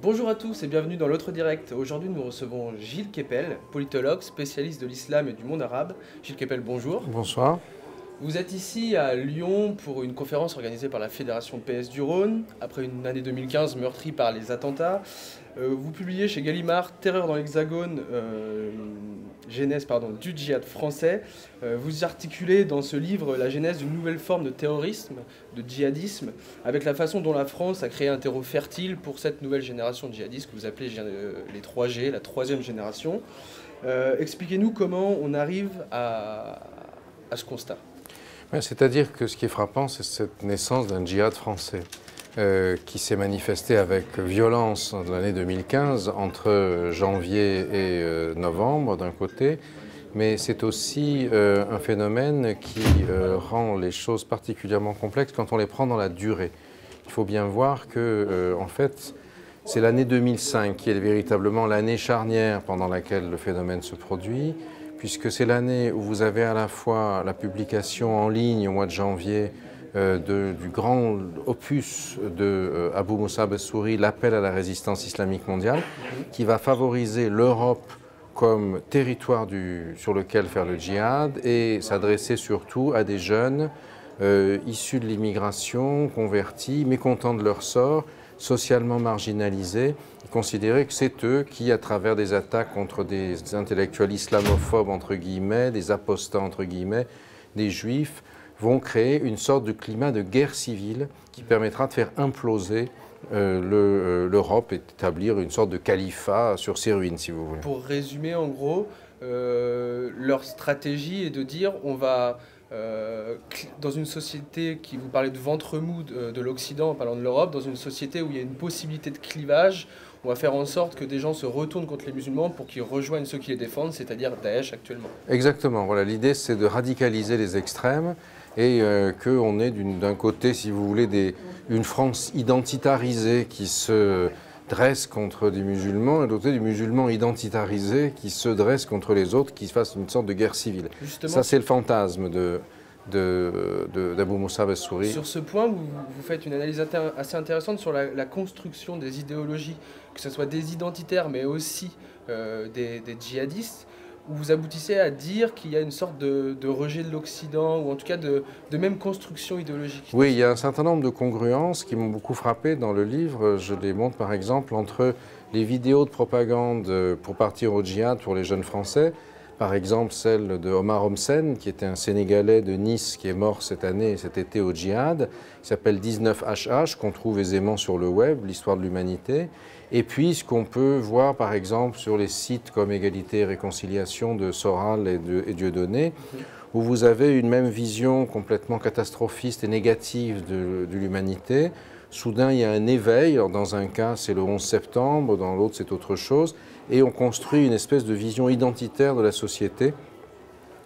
Bonjour à tous et bienvenue dans l'autre direct. Aujourd'hui, nous recevons Gilles Kepel, politologue, spécialiste de l'islam et du monde arabe. Gilles Kepel, bonjour. Bonsoir. Vous êtes ici à Lyon pour une conférence organisée par la Fédération PS du Rhône, après une année 2015 meurtrie par les attentats. Vous publiez chez Gallimard Terreur dans l'Hexagone, genèse du djihad français. Vous articulez dans ce livre la genèse d'une nouvelle forme de terrorisme, de djihadisme, avec la façon dont la France a créé un terreau fertile pour cette nouvelle génération de djihadistes que vous appelez les 3G, la troisième génération. Expliquez-nous comment on arrive à ce constat. Ouais, c'est-à-dire que ce qui est frappant, c'est cette naissance d'un djihad français qui s'est manifesté avec violence dans l'année 2015 entre janvier et novembre d'un côté, mais c'est aussi un phénomène qui rend les choses particulièrement complexes quand on les prend dans la durée. Il faut bien voir que, en fait, c'est l'année 2005 qui est véritablement l'année charnière pendant laquelle le phénomène se produit, puisque c'est l'année où vous avez à la fois la publication en ligne au mois de janvier du grand opus de Abu Musab al-Souri, l'appel à la résistance islamique mondiale, qui va favoriser l'Europe comme territoire sur lequel faire le djihad et s'adresser surtout à des jeunes issus de l'immigration, convertis, mécontents de leur sort, socialement marginalisés, considérer que c'est eux qui, à travers des attaques contre des intellectuels islamophobes, entre guillemets, des apostats, entre guillemets, des juifs, vont créer une sorte de climat de guerre civile qui permettra de faire imploser l'Europe et d'établir une sorte de califat sur ses ruines, si vous voulez. Pour résumer, en gros, leur stratégie est de dire on va, dans une société qui vous parlait de ventre mou de l'Occident en parlant de l'Europe, dans une société où il y a une possibilité de clivage, on va faire en sorte que des gens se retournent contre les musulmans pour qu'ils rejoignent ceux qui les défendent, c'est-à-dire Daesh actuellement. Exactement. Voilà, l'idée c'est de radicaliser les extrêmes et qu'on ait d'un côté, si vous voulez, une France identitarisée qui se dresse contre des musulmans et de l'autre côté, des musulmans identitarisés qui se dressent contre les autres, qui fassent une sorte de guerre civile. Justement, ça, c'est le fantasme d'Abu Musab al-Souri. Sur ce point, vous faites une analyse assez intéressante sur la construction des idéologies, que ce soit des identitaires mais aussi des djihadistes, où vous aboutissez à dire qu'il y a une sorte de rejet de l'Occident, ou en tout cas de même construction idéologique. Oui, il y a un certain nombre de congruences qui m'ont beaucoup frappé dans le livre. Je les montre par exemple entre les vidéos de propagande pour partir au djihad pour les jeunes Français, par exemple celle de Omar Homsen, qui était un Sénégalais de Nice qui est mort cette année, cet été au djihad, qui s'appelle 19HH, qu'on trouve aisément sur le web, l'histoire de l'humanité. Et puis ce qu'on peut voir par exemple sur les sites comme Égalité et Réconciliation de Soral et Dieudonné, où vous avez une même vision complètement catastrophiste et négative de l'humanité. Soudain, il y a un éveil. Alors, dans un cas, c'est le 11 septembre, dans l'autre, c'est autre chose. Et on construit une espèce de vision identitaire de la société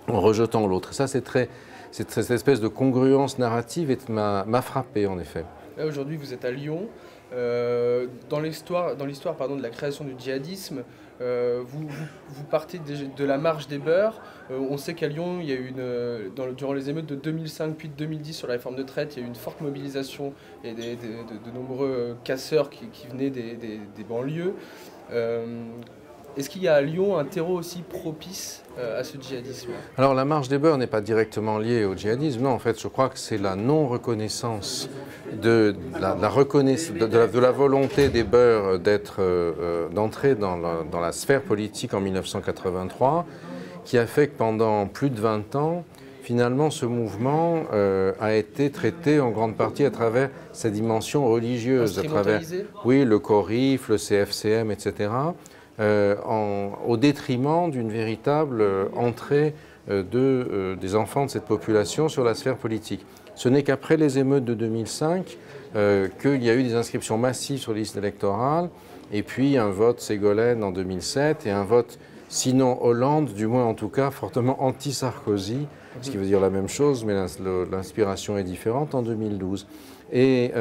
en rejetant l'autre. Et ça, cette espèce de congruence narrative m'a frappé, en effet. Là, aujourd'hui, vous êtes à Lyon. Dans l'histoire de la création du djihadisme, vous partez de la marche des beurs. On sait qu'à Lyon, il y a eu durant les émeutes de 2005 puis de 2010 sur la réforme de traite, il y a eu une forte mobilisation et de nombreux casseurs qui venaient des banlieues. Est-ce qu'il y a à Lyon un terreau aussi propice à ce djihadisme? Alors la marche des beurs n'est pas directement liée au djihadisme. Non, en fait, je crois que c'est la non-reconnaissance de la volonté des beurs d'entrer dans la sphère politique en 1983, qui a fait que pendant plus de 20 ans, finalement, ce mouvement a été traité en grande partie à travers sa dimension religieuse, à travers, oui, le CORIF, le CFCM, etc., au détriment d'une véritable entrée des enfants de cette population sur la sphère politique. Ce n'est qu'après les émeutes de 2005 qu'il y a eu des inscriptions massives sur les listes électorales, et puis un vote Ségolène en 2007 et un vote, sinon Hollande, du moins en tout cas fortement anti-Sarkozy, ce qui veut dire la même chose, mais l'inspiration est différente, en 2012. Et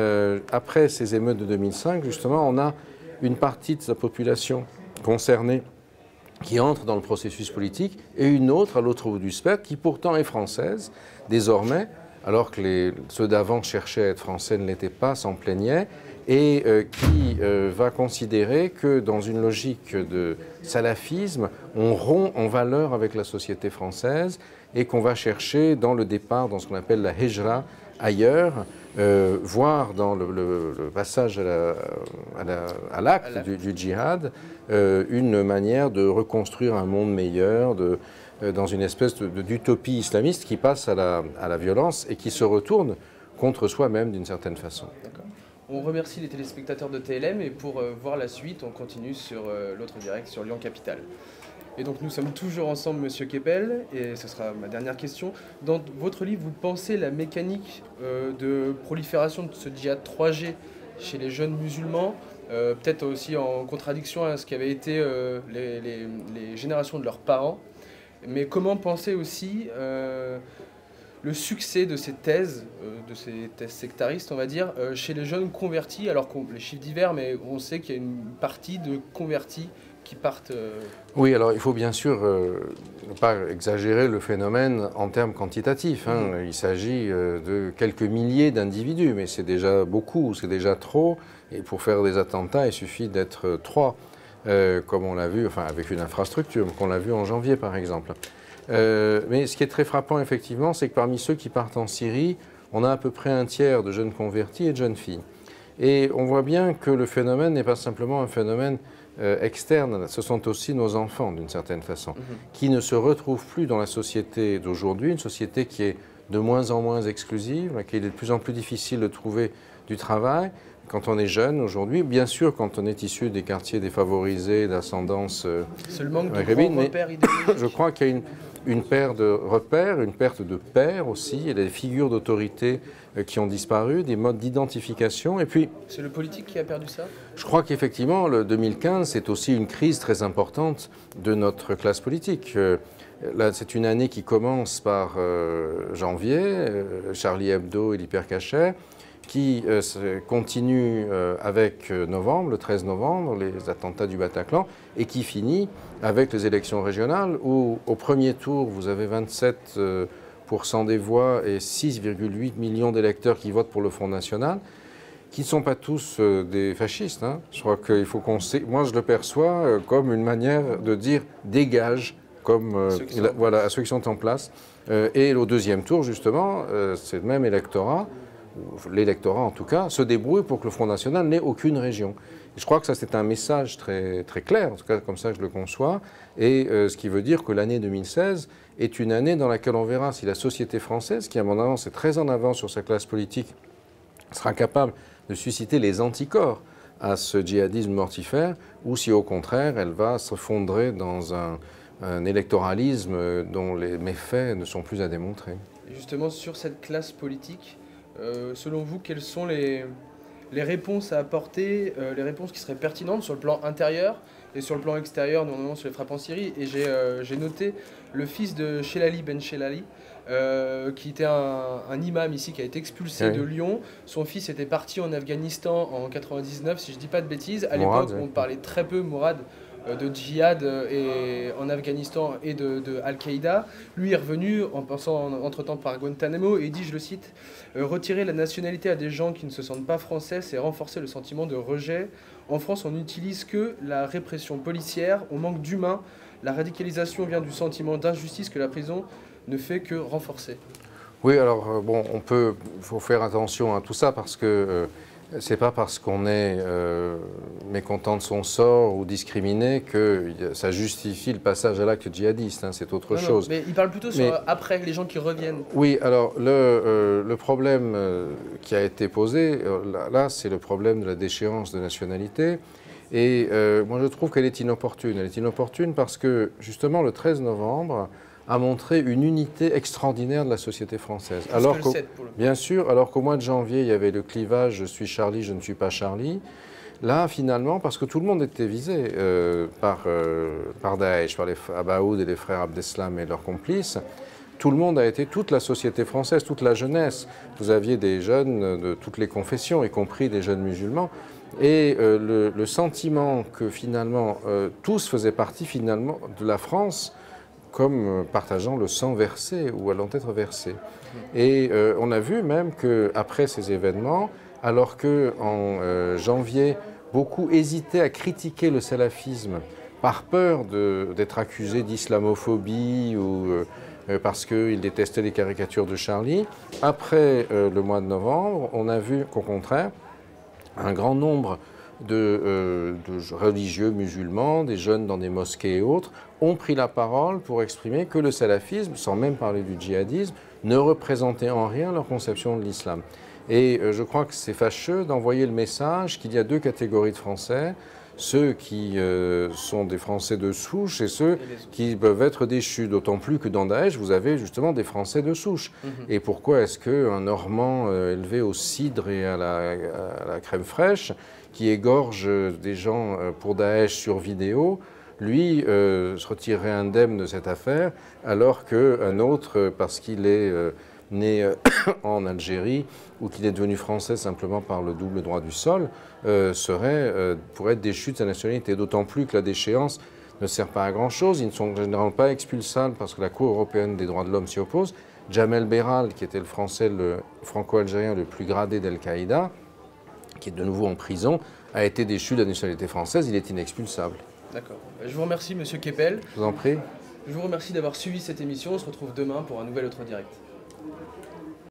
après ces émeutes de 2005, justement, on a une partie de sa population concernée qui entre dans le processus politique et une autre à l'autre bout du spectre qui pourtant est française, désormais, alors que ceux d'avant cherchaient à être français, ne l'étaient pas, s'en plaignaient, et qui va considérer que dans une logique de salafisme, on rompt en valeur avec la société française et qu'on va chercher dans le départ, dans ce qu'on appelle la hijra, ailleurs, voir dans le passage à l'acte du djihad une manière de reconstruire un monde meilleur, dans une espèce d'utopie islamiste qui passe à la violence et qui se retourne contre soi-même d'une certaine façon. On remercie les téléspectateurs de TLM et pour voir la suite, on continue sur l'autre direct sur Lyon Capitale. Et donc nous sommes toujours ensemble, Monsieur Keppel, et ce sera ma dernière question. Dans votre livre, vous pensez la mécanique de prolifération de ce djihad 3G chez les jeunes musulmans, peut-être aussi en contradiction à ce qu'avaient été les générations de leurs parents, mais comment penser aussi le succès de ces thèses sectaristes, on va dire, chez les jeunes convertis, alors que les chiffres divers, mais on sait qu'il y a une partie de convertis qui partent... Oui, alors il faut bien sûr ne pas exagérer le phénomène en termes quantitatifs. Il s'agit de quelques milliers d'individus, mais c'est déjà beaucoup, c'est déjà trop. Et pour faire des attentats, il suffit d'être 3, comme on l'a vu, enfin avec une infrastructure, qu'on l'a vu en janvier par exemple. Mais ce qui est très frappant effectivement, c'est que parmi ceux qui partent en Syrie, on a à peu près un tiers de jeunes convertis et de jeunes filles. Et on voit bien que le phénomène n'est pas simplement un phénomène externes, ce sont aussi nos enfants d'une certaine façon, qui ne se retrouvent plus dans la société d'aujourd'hui, une société qui est de moins en moins exclusive, qu'il est de plus en plus difficile de trouver du travail. Quand on est jeune aujourd'hui, bien sûr quand on est issu des quartiers défavorisés, d'ascendance maghrébine, mais je crois qu'il y a une perte de repères, une perte de pères aussi, il y a des figures d'autorité qui ont disparu, des modes d'identification, et puis... C'est le politique qui a perdu ça? Je crois qu'effectivement, le 2015, c'est aussi une crise très importante de notre classe politique. Là, c'est une année qui commence par janvier, Charlie Hebdo et l'Hypercacher, qui continue avec novembre, le 13 novembre, les attentats du Bataclan, et qui finit avec les élections régionales, où au premier tour, vous avez 27% des voix et 6,8 millions d'électeurs qui votent pour le Front National, qui ne sont pas tous des fascistes. Je crois qu'il faut qu'on sait... Moi, je le perçois comme une manière de dire « dégage », comme voilà, à ceux qui sont en place. Et au deuxième tour, justement, c'est le même électorat, l'électorat en tout cas, se débrouille pour que le Front National n'ait aucune région. Et je crois que ça, c'est un message très, très clair, en tout cas comme ça je le conçois, et ce qui veut dire que l'année 2016 est une année dans laquelle on verra si la société française, qui à mon avis est très en avance sur sa classe politique, sera capable de susciter les anticorps à ce djihadisme mortifère, ou si au contraire elle va se fondrer dans un électoralisme dont les méfaits ne sont plus à démontrer. Et justement, sur cette classe politique, selon vous, quelles sont les réponses à apporter, les réponses qui seraient pertinentes sur le plan intérieur et sur le plan extérieur, notamment sur les frappes en Syrie? Et j'ai noté le fils de Shelali Ben Shelali, qui était un imam ici, qui a été expulsé de Lyon. Son fils était parti en Afghanistan en 99, si je ne dis pas de bêtises. À l'époque, on parlait très peu, Mourad, de djihad en Afghanistan et de Al-Qaïda. Lui est revenu en passant entre-temps par Guantanamo et il dit, je le cite, « Retirer la nationalité à des gens qui ne se sentent pas français, c'est renforcer le sentiment de rejet. En France, on n'utilise que la répression policière, on manque d'humain. La radicalisation vient du sentiment d'injustice que la prison ne fait que renforcer. » Oui, alors bon, faut faire attention à tout ça parce que c'est pas parce qu'on est mécontent de son sort ou discriminé que ça justifie le passage à l'acte djihadiste, c'est autre chose. Mais il parle plutôt sur après, les gens qui reviennent. Oui, alors le problème qui a été posé, là c'est le problème de la déchéance de nationalité. Et moi je trouve qu'elle est inopportune. Elle est inopportune parce que justement le 13 novembre a montré une unité extraordinaire de la société française. Bien sûr, alors qu'au mois de janvier, il y avait le clivage « je suis Charlie, je ne suis pas Charlie ». Là, finalement, parce que tout le monde était visé par Daesh, par les Abaoud et les frères Abdeslam et leurs complices, tout le monde a été, toute la société française, toute la jeunesse. Vous aviez des jeunes de toutes les confessions, y compris des jeunes musulmans. Et le sentiment que finalement, tous faisaient partie finalement de la France, comme partageant le sang versé ou allant être versé. Et on a vu même qu'après ces événements, alors qu'en janvier, beaucoup hésitaient à critiquer le salafisme par peur d'être accusés d'islamophobie ou parce qu'ils détestaient les caricatures de Charlie. Après le mois de novembre, on a vu qu'au contraire, un grand nombre de religieux musulmans, des jeunes dans des mosquées et autres, ont pris la parole pour exprimer que le salafisme, sans même parler du djihadisme, ne représentait en rien leur conception de l'islam. Et je crois que c'est fâcheux d'envoyer le message qu'il y a deux catégories de Français, ceux qui sont des Français de souche et ceux qui peuvent être déchus, d'autant plus que dans Daesh, vous avez justement des Français de souche. Et pourquoi est-ce qu'un Normand élevé au cidre et à la crème fraîche, qui égorge des gens pour Daesh sur vidéo, lui se retirerait indemne de cette affaire, alors qu'un autre, parce qu'il est né en Algérie ou qu'il est devenu français simplement par le double droit du sol, pourrait être déchu de sa nationalité. D'autant plus que la déchéance ne sert pas à grand-chose. Ils ne sont généralement pas expulsables parce que la Cour européenne des droits de l'homme s'y oppose. Jamel Beral, qui était le franco-algérien le plus gradé d'Al-Qaïda, qui est de nouveau en prison, a été déchu de la nationalité française. Il est inexpulsable. D'accord. Je vous remercie, Monsieur Keppel. Je vous en prie. Je vous remercie d'avoir suivi cette émission. On se retrouve demain pour un nouvel Autre Direct.